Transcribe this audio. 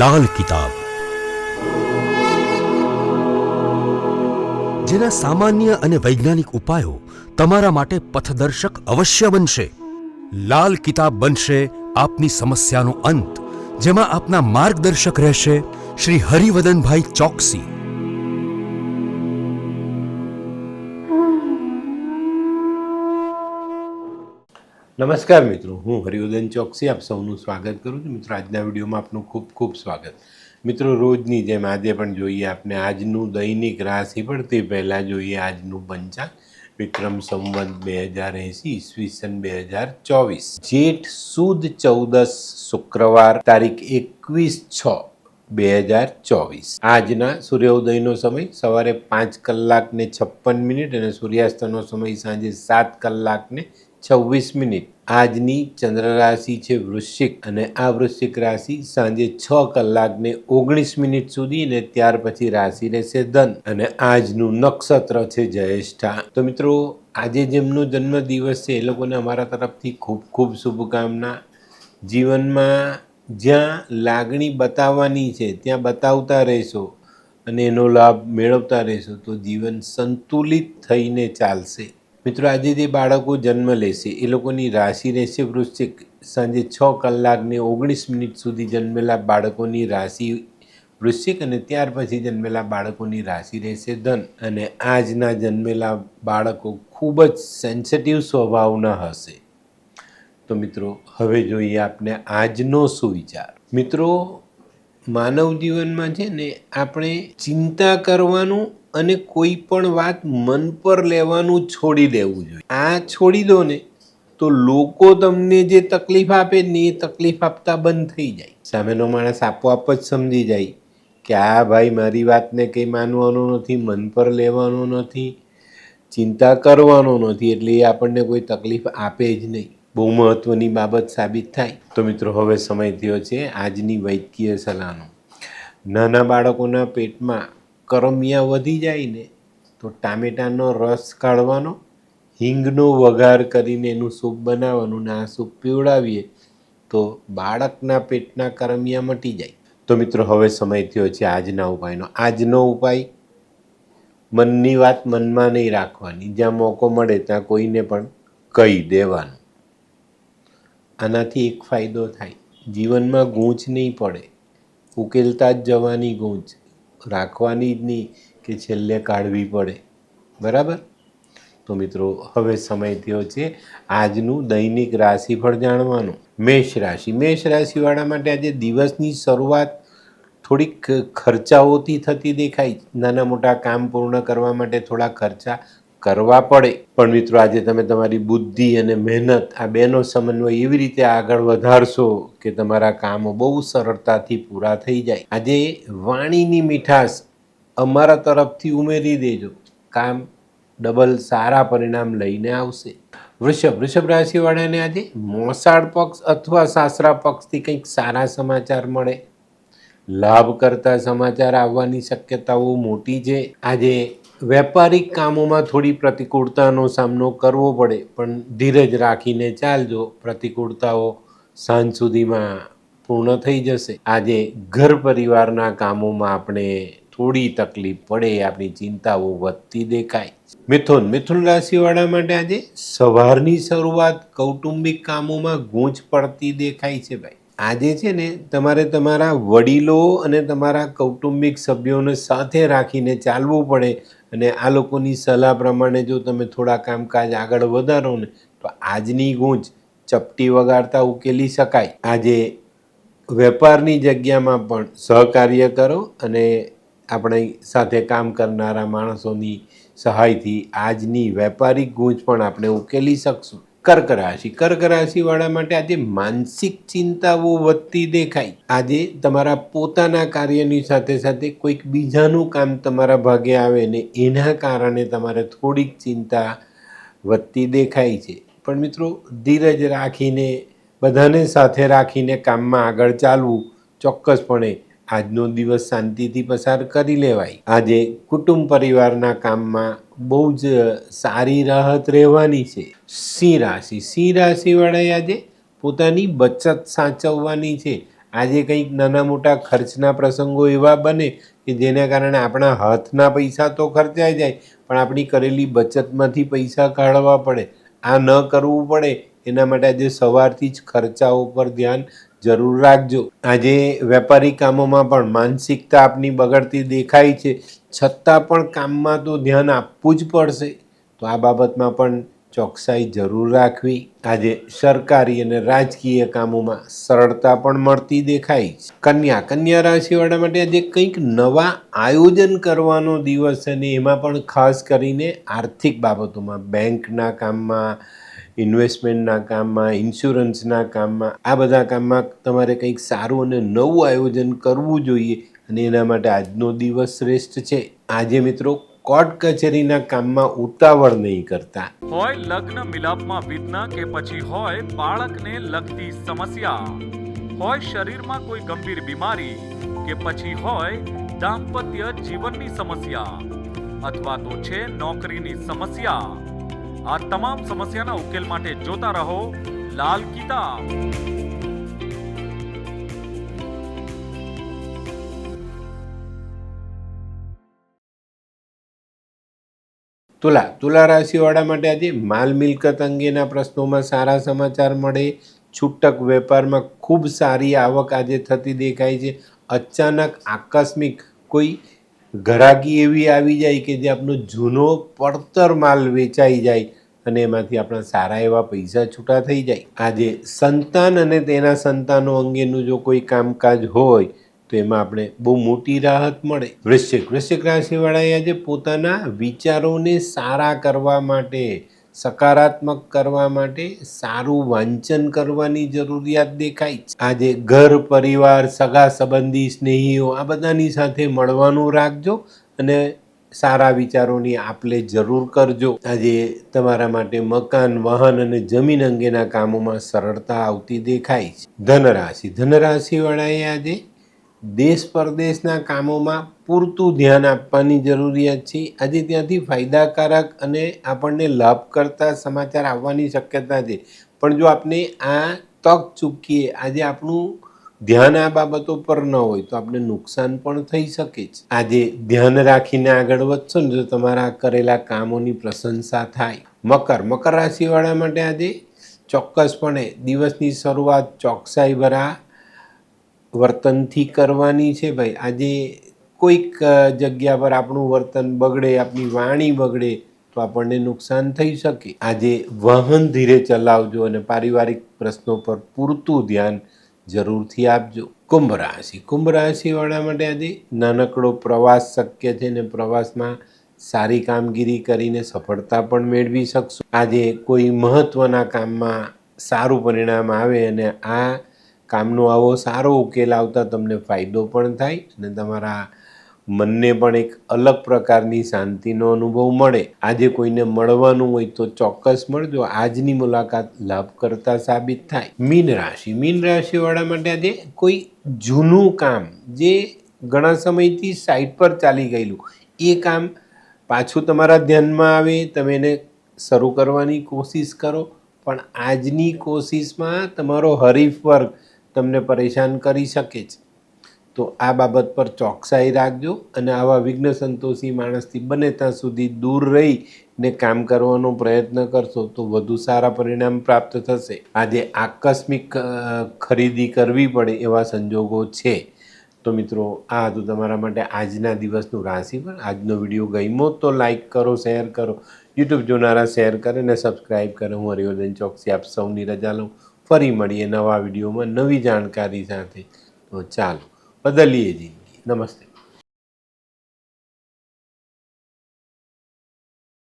લાલ કિતાબ, જેના સામાન્ય અને વૈજ્ઞાનિક ઉપાયો તમારા માટે પથદર્શક અવશ્ય બનશે. લાલ કિતાબ બનશે આપની સમસ્યાનો અંત, જેમાં આપના માર્ગદર્શક રહેશે શ્રી હરિવદનભાઈ ચોકસી. નમસ્કાર મિત્રો, હું હરિવદન ચોકસી આપ સૌનું સ્વાગત કરું છું. મિત્રો, આજના વિડીયોમાં આપનું ખૂબ ખૂબ સ્વાગત. મિત્રો, રોજની જેમ આજે પણ જોઈએ આપણે આજનું દૈનિક રાશિ પણ તે પહેલાં જોઈએ આજનું પંચાંગ. વિક્રમ સંવત 2080 ઈસવીસન 2024, જેઠ સુદ 14 શુક્રવાર, તારીખ 21/6/2024. આજના સૂર્યોદયનો સમય સવારે 5 કલાકને 56 મિનિટ અને સૂર્યાસ્તનો સમય સાંજે 7 કલાકને 26 મિનિટ. આજની ચંદ્ર રાશિ છે વૃશ્ચિક અને આ વૃશ્ચિક રાશિ સાંજે 6 કલાકને 19 મિનિટ સુધી ને ત્યાર પછી રાશિ રહેશે ધન અને આજનું નક્ષત્ર છે જ્યેષ્ઠા. તો મિત્રો, આજે જેમનો જન્મદિવસ છે એ લોકોને અમારા તરફથી ખૂબ ખૂબ શુભકામના. જીવનમાં જ્યાં લાગણી બતાવવાની છે ત્યાં બતાવતા રહેશો અને એનો લાભ મેળવતા રહેશો તો જીવન સંતુલિત થઈને ચાલશે. મિત્રો, આજે જે બાળકો જન્મ લેશે એ લોકોની રાશિ રહેશે વૃશ્ચિક. સાંજે 6 કલાકને 19 મિનિટ સુધી જન્મેલા બાળકોની રાશિ વૃશ્ચિક અને ત્યાર પછી જન્મેલા બાળકોની રાશિ રહેશે ધન. અને આજના જન્મેલા બાળકો ખૂબ જ સેન્સિટિવ સ્વભાવના હશે. તો મિત્રો, હવે જોઈએ આપણે આજનો સુવિચાર. મિત્રો, માનવ જીવનમાં છે ને આપણે ચિંતા કરવાનું અને કોઈ પણ વાત મન પર લેવાનું છોડી દેવું જોઈએ. આ છોડી દો ને તો લોકો તમને જે તકલીફ આપે ને એ તકલીફ આપતા બંધ થઈ જાય. સામેનો માણસ આપોઆપ જ સમજી જાય કે આ ભાઈ મારી વાતને કંઈ માનવાનો નથી, મન પર લેવાનો નથી, ચિંતા કરવાનો નથી, એટલે એ આપણને કોઈ તકલીફ આપે જ નહીં. બહુ મહત્વની બાબત સાબિત થાય. તો મિત્રો, હવે સમય થયો છે આજની વૈદ્યકીય સલાહનો. નાના બાળકોના પેટમાં કરમિયા વધી જાય ને તો ટામેટાનો રસ કાઢવાનો, હિંગનો વઘાર કરીને એનું સૂપ બનાવવાનું ને આ સૂપ પીવડાવીએ તો બાળકના પેટના કરમિયા મટી જાય. તો મિત્રો, હવે સમય થયો છે આજના ઉપાયનો. આજનો ઉપાય, મનની વાત મનમાં નહીં રાખવાની, જ્યાં મોકો મળે ત્યાં કોઈને પણ કહી દેવાનું. આનાથી એક ફાયદો થાય, જીવનમાં ગૂંચ નહીં પડે. ઉકેલતા જ જવાની ગૂંચ, રાખવાની જ નહીં કે છેલ્લે કાઢવી પડે. બરાબર? તો મિત્રો, હવે સમય થયો છે આજનું દૈનિક રાશિફળ જાણવાનું. મેષ રાશિ. મેષ રાશિવાળા માટે આજે દિવસની શરૂઆત થોડીક ખર્ચાઓથી થતી દેખાય. નાના મોટા કામ પૂર્ણ કરવા માટે થોડા ખર્ચા કરવા પડે. પણ મિત્રો, આજે તમે તમારી બુદ્ધિ અને મહેનત આ બેનો સમન્વય એવી રીતે આગળ વધારશો કે તમારા કામો બહુ સરળતાથી પૂરા થઈ જાય. આજે વાણીની મીઠાશ અમારા તરફથી ઉમેરી દેજો, કામ ડબલ સારા પરિણામ લઈને આવશે. વૃષભ રાશિવાળાને આજે મોસાળ પક્ષ અથવા સાસરા પક્ષથી કંઈક સારા સમાચાર મળે. લાભ કરતા સમાચાર આવવાની શક્યતાઓ મોટી છે. આજે વેપારિક કામોમાં થોડી પ્રતિકૂળતાનો સામનો કરવો પડે, પણ ધીરજ રાખીને ચાલજો. પ્રતિકૂળતાઓ સાંજ સુધીમાં પૂર્ણ થઈ જશે. આજે ઘર પરિવારના કામોમાં આપણે થોડી તકલીફ પડે, આપણી ચિંતાઓ વધતી દેખાય. મિથુન રાશિવાળા માટે આજે સવારની શરૂઆત કૌટુંબિક કામોમાં ગૂંચ પડતી દેખાય છે. ભાઈ, આજે છે ને તમારે તમારા વડીલો અને તમારા કૌટુંબિક સભ્યોને સાથે રાખીને ચાલવું પડે અને આ લોકોની સલાહ પ્રમાણે જો તમે થોડા કામકાજ આગળ વધારો ને તો આજની ગૂંચ ચપટી વગાડતા ઉકેલી શકાય. આજે વેપારની જગ્યામાં પણ સહકાર્ય કરો અને આપણી સાથે કામ કરનારા માણસોની સહાયથી આજની વેપારિક ગૂંચ પણ આપણે ઉકેલી શકશું. કર્ક રાશિવાળા માટે આજે માનસિક ચિંતાઓ વધતી દેખાય. આજે તમારા પોતાના કાર્યની સાથે સાથે કોઈક બીજાનું કામ તમારા ભાગે આવે ને એના કારણે તમારે થોડીક ચિંતા વધતી દેખાય છે. પણ મિત્રો, ધીરજ રાખીને બધાને સાથે રાખીને કામમાં આગળ ચાલવું. ચોક્કસપણે આજનો દિવસ શાંતિથી પસાર કરી લેવાય. આજે કુટુંબ પરિવારના કામમાં બહુ જ સારી રાહત રહેવાની છે. સિંહ રાશિવાળાએ આજે પોતાની બચત સાચવવાની છે. આજે કંઈક નાના મોટા ખર્ચના પ્રસંગો એવા બને કે જેના કારણે આપણા હાથના પૈસા તો ખર્ચાઈ જાય, પણ આપણી કરેલી બચતમાંથી પૈસા કાઢવા પડે. આ ન કરવું પડે એના માટે આજે સવારથી જ ખર્ચાઓ પર ધ્યાન જરૂર રાખજો. આજે વેપારી કામોમાં પણ માનસિકતા આપની બગડતી દેખાય છે, છતાં પણ કામમાં તો ધ્યાન આપવું જ પડશે. તો આ બાબતમાં પણ ચોકસાઈ જરૂર રાખવી. આજે સરકારી અને રાજકીય કામોમાં સરળતા પણ મળતી દેખાય છે. કન્યા રાશિવાળા માટે આજે કંઈક નવા આયોજન કરવાનો દિવસ છે, અને એમાં પણ ખાસ કરીને આર્થિક બાબતોમાં, બેંકના કામમાં, ઇન્વેસ્ટમેન્ટના કામમાં, ઇન્સ્યોરન્સના કામમાં, આ બધા કામમાં તમારે કંઈક સારું અને નવું આયોજન કરવું જોઈએ, અને એના માટે આજનો દિવસ શ્રેષ્ઠ છે. આજે મિત્રો કોર્ટ કચેરીના કામમાં ઉતાવળ નહીં કરતા. હોય લગ્ન મિલાપમાં વિઘ્ન કે પછી હોય બાળકને લગતી સમસ્યા, હોય શરીરમાં કોઈ ગંભીર બીમારી કે પછી હોય દાંપત્ય જીવનની સમસ્યા, અથવા તો છે નોકરીની સમસ્યા, આ તમામ સમસ્યાના ઉકેલ માટે જોતા રહો લાલ કિતાબ. તુલા રાશિવાળા માટે આજે માલ મિલકત અંગેના પ્રશ્નોમાં સારા સમાચાર મળે. છૂટક વેપારમાં ખૂબ સારી આવક આજે થતી દેખાય છે. અચાનક આકસ્મિક કોઈ ઘરાકી એવી આવી જાય કે જે આપણો જૂનો પડતર માલ વેચાઈ જાય અને એમાંથી આપણા સારા એવા પૈસા છૂટા થઈ જાય. આજે સંતાન અને તેના સંતાનો અંગેનું જો કોઈ કામકાજ હોય તો એમાં આપણે બહુ મોટી રાહત મળે. વૃશ્ચિક રાશિવાળાએ આજે પોતાના વિચારોને સારા કરવા માટે, સકારાત્મક કરવા માટે સારું વાંચન કરવાની જરૂરિયાત દેખાય છે. આજે ઘર પરિવાર, સગા સંબંધી, સ્નેહીઓ આ બધાની સાથે મળવાનું રાખજો અને સારા વિચારોની આપલે જરૂર કરજો. આજે તમારા માટે મકાન, વાહન અને જમીન અંગેના કામોમાં સરળતા આવતી દેખાય છે. ધનરાશિવાળાએ આજે દેશ પરદેશના કામોમાં પૂરતું ધ્યાન આપવાની જરૂરિયાત છે. આજે ત્યાંથી ફાયદાકારક અને આપણને લાભ કરતા સમાચાર આવવાની શક્યતા છે, પણ જો આપણે આ તક ચૂકીએ, આજે આપણું ધ્યાન આ બાબતો પર ન હોય તો આપણે નુકસાન પણ થઈ શકે છે. આજે ધ્યાન રાખીને આગળ વધશો ને તો તમારા કરેલા કામોની પ્રશંસા થાય. મકર રાશિવાળા માટે આજે ચોક્કસપણે દિવસની શરૂઆત ચોકસાઈ ભરા વર્તનથી કરવાની છે. ભાઈ આજે કોઈક જગ્યા પર આપણું વર્તન બગડે, આપણી વાણી બગડે તો આપણને નુકસાન થઈ શકે. આજે વાહન ધીરે ચલાવજો અને પારિવારિક પ્રશ્નો પર પૂરતું ધ્યાન જરૂરથી આપજો. કુંભ રાશિવાળા માટે આજે નાનકડો પ્રવાસ શક્ય છે, ને પ્રવાસમાં સારી કામગીરી કરીને સફળતા પણ મેળવી શકશો. આજે કોઈ મહત્ત્વના કામમાં સારું પરિણામ આવે અને આ કામનો આવો સારો ઉકેલ આવતા તમને ફાયદો પણ થાય અને તમારા મનને પણ એક અલગ પ્રકારની શાંતિનો અનુભવ મળે. આજે કોઈને મળવાનું હોય તો ચોક્કસ મળજો. આજની મુલાકાત લાભકર્તા સાબિત થાય. મીન રાશિવાળા માટે આજે કોઈ જૂનું કામ જે ઘણા સમયથી સાઈડ પર ચાલી ગયેલું એ કામ પાછું તમારા ધ્યાનમાં આવે, તમે એને શરૂ કરવાની કોશિશ કરો, પણ આજની કોશિશમાં તમારો હરીફ વર્ગ તમને પરેશાન કરી શકે છે. તો આ બાબત પર ચોકસાઈ રાખજો અને આવા વિઘ્ન સંતોષી માણસથી બને ત્યાં સુધી દૂર રહીને કામ કરવાનો પ્રયત્ન કરશો તો વધુ સારા પરિણામ પ્રાપ્ત થશે. આજે આકસ્મિક ખરીદી કરવી પડે એવા સંજોગો છે. તો મિત્રો, આ હતું તમારા માટે આજના દિવસનું રાશિફળ. આજનો વિડીયો ગમ્યો તો લાઈક કરો, શેર કરો, યુટ્યુબ જોનારા શેર કરે અને સબસ્ક્રાઈબ કરે. હું હરિવર્ધન ચોકસી આપ સૌની રજા લઉં. ફરી મળીએ નવા વિડીયોમાં નવી જાણકારી સાથે. તો ચાલો, બદલીએ જિંદગી. નમસ્તે.